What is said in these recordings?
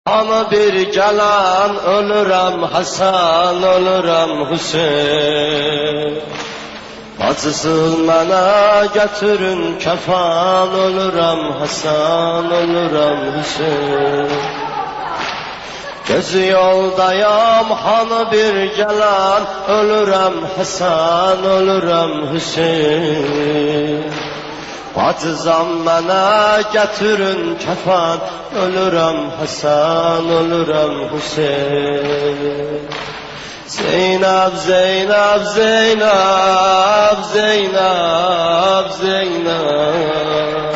Ana bir gelen ölürem Hasan, ölürem Hüseyin. Bacısı bana getirin kefan, ölürem Hasan, ölürem Hüseyin. Gözü yoldayam hanı bir gelen, ölürem Hasan, ölürem Hüseyin. Bacızam bana getirin kefan, ölürem Hasan, ölürem Hüseyin. Zeynep, Zeynep, Zeynep, Zeynep, Zeynep.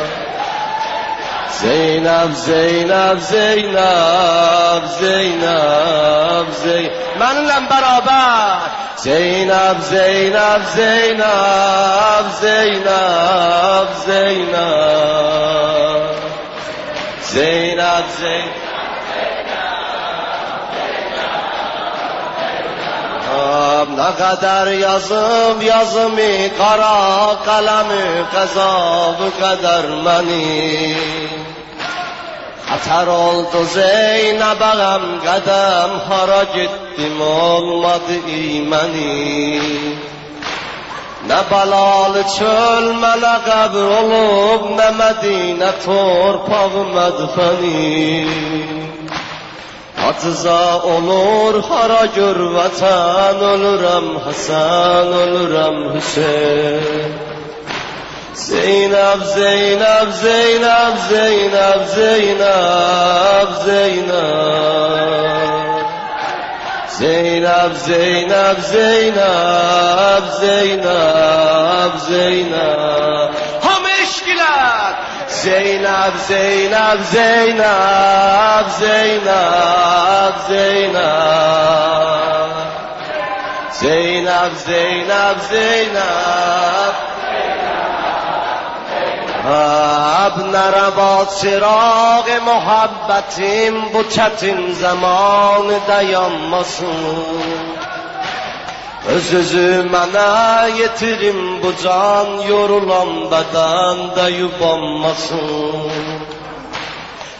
Zeynep, Zeynep, Zeynep, Zeynep, Zeynep. Benimle beraber. Zeynep, Zeynep, Zeynep, Zeynep, Zeynep. Zeynep, Zeynep. Ne kadar yazım yazımı kara kalemi gazabı kadar məni. Xatar oldu Zeynəbəm qədəm, hara gittim olmadı iməni. Ne balalı çöl mənə qəbr olub, ne Mədinə torpağı mədfəni. Atıza olur hara gör vatan, ölürem Hasan, ölürem Hüseyin. Zeynep, Zeynep, Zeynep, Zeynep, Zeynep, Zeynep. Zeynep, Zeynep, Zeynep, Zeynep, Zeynep. Ham eşkiler. Zeynep, Zeynep, Zeynep, Zeynep, Zeynep. Zeynep, Zeynep, Zeynep. Abnere bad çırağı muhabbetim, bu çetin zamanı dayanmasın. Öz-özü mənə yetirim bu can, yorulan bədən də yubanmasın.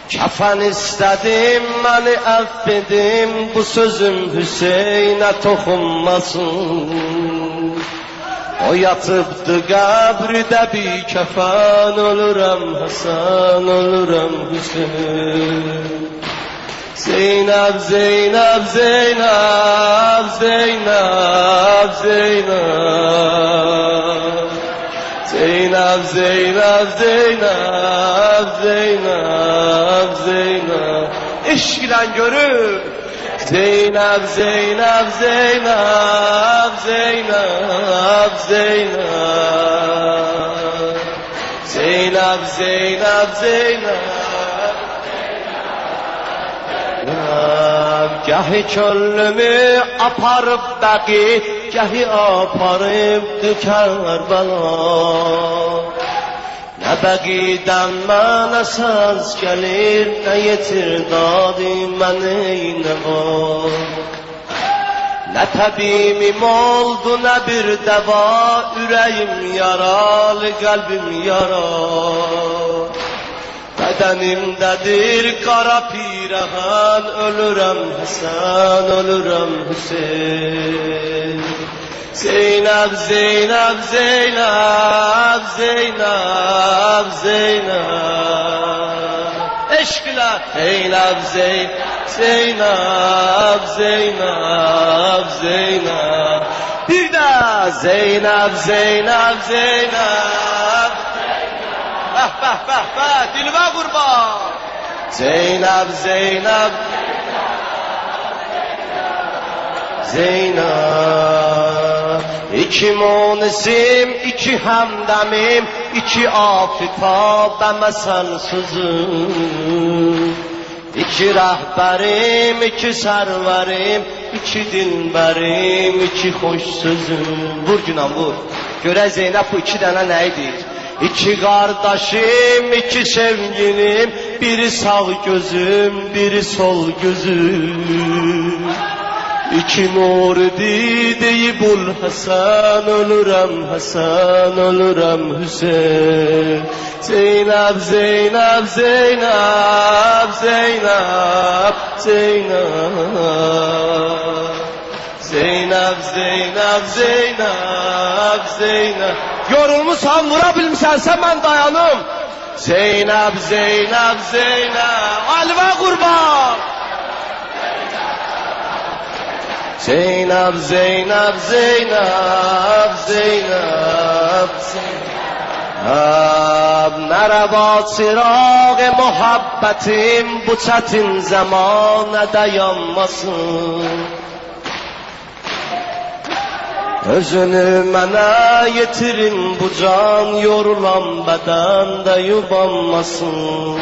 Kəfən istədim, məni əff edim, bu sözüm Hüseynə toxunmasın. O yatıbdı qəbridə bir kəfən, ölürəm Hasan, ölürəm Hüseyin. Zeynep, Zeynep, Zeynep, Zeynep, Zeynep. Zeynep, Zeynep, Zeynep, Zeynep, Zeynep. İşkile görür. Zeynep, Zeynep, Zeynep, Zeynep, Zeynep. Zeynep, Zeynep, Zeynep. Gahi könlümü aparıb bəqi, gahi aparıbdı Kərbala. Nə bəqidən mənə səs gəlir, nə yetir dadı mənə nə var. Nə təbimim oldu, nə bir dəva, ürəyim yaralı, qəlbim yaralı. Bedenimdedir kara pirəhan, ölürəm Hasan, ölürəm Hüseyin. Zeynep, Zeynep, Zeynep, Zeynep, Zeynep. Eşkile. Zeynep, Zeynep, Zeynep, Zeynep, Zeynep. Bir de Zeynep, Zeynep, Zeynep. Bəh, bəh, bəh, bəh, dilvə qurban. Zeynep, Zeynep, Zeynep. İki munisim, iki həmdəmim, iki afitab əməsən sözüm. İki rəhbərim, iki sərvərim, iki dilbərim, iki xoş sözüm. Vur günah, vur. Görək Zeynep bu iki dənə nə edir? İki kardeşim, iki sevgilim, biri sağ gözüm, biri sol gözüm. İki muridi deyip ul Hasan, ölürem Hasan, ölürem Hüseyin. Zeynep, Zeynep, Zeynep, Zeynep, Zeynep. Zeynep, Zeynep, Zeynep, Zeynep. Yorulmuşsan, vurabilmişsen sen, ben dayanım. Zeynep, Zeynep, Zeynep, Ali've kurban. Zeynep, Zeynep, Zeynep, Zeynep, Zeynep. Merhaba çırağ muhabbetim, bu çetin zamanda yanmasın. Özünü mənə yetirin bu can, yorulan bədəndə yubanmasın.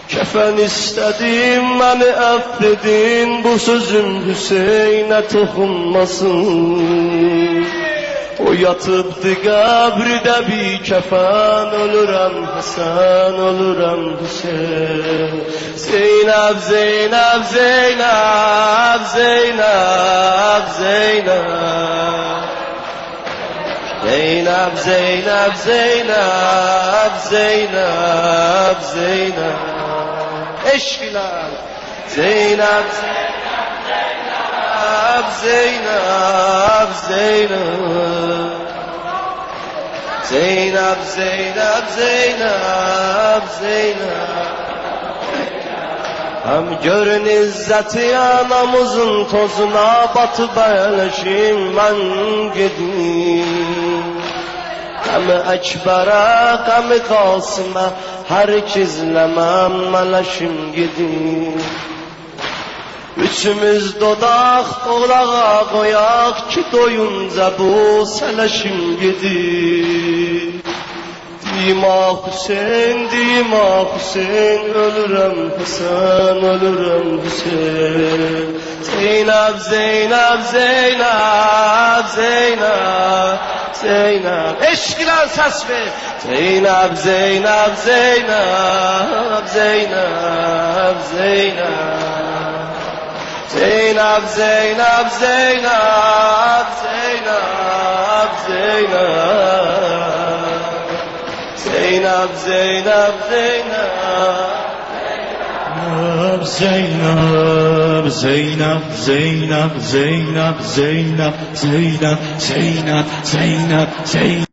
Kefen istedim, beni affedin, bu sözüm Hüseyin'e toxunmasın. O yatıbdı qəbrdə bir kefen, ölürəm Hasan, ölürəm Hüseyin. Zeynep, Zeynep, Zeynep, Zeynep, Zeynep. Zeynep, Zeynep, Zeynep, Zeynep, Zeynep. Eşkiler. Zeynep, Zeynep, Zeynep, Zeynep. Zeynep, Zeynep, Zeynep, Zeynep. Hem görün izzeti anamızın tozuna batıp eləşim ben gidim. Hem Ekber'e, hem Kasım'a, her ikizlemem mələşim gidim. Üçümüz dodak dolağa koyak ki doyunca bu sələşim gidim. Dima Hüseyin, Dima Hüseyin, ölürəm Hasan, ölürəm Hüseyin. Zeynep, Zeynep, Zeynep, Zeynep, Zeynep. Eşkiler ses ver. Zeynep, Zeynep, Zeynep, Zeynep, Zeynep. Zeynep, Zeynep, Zeynep, Zeynep, Zeynep. Zeynep, Zeynep, Zeynep, Zeynep, Zeynep, Zeynep, Zeynep, Zeynep, Zeynep, Zeynep, Zeynep, Zeynep.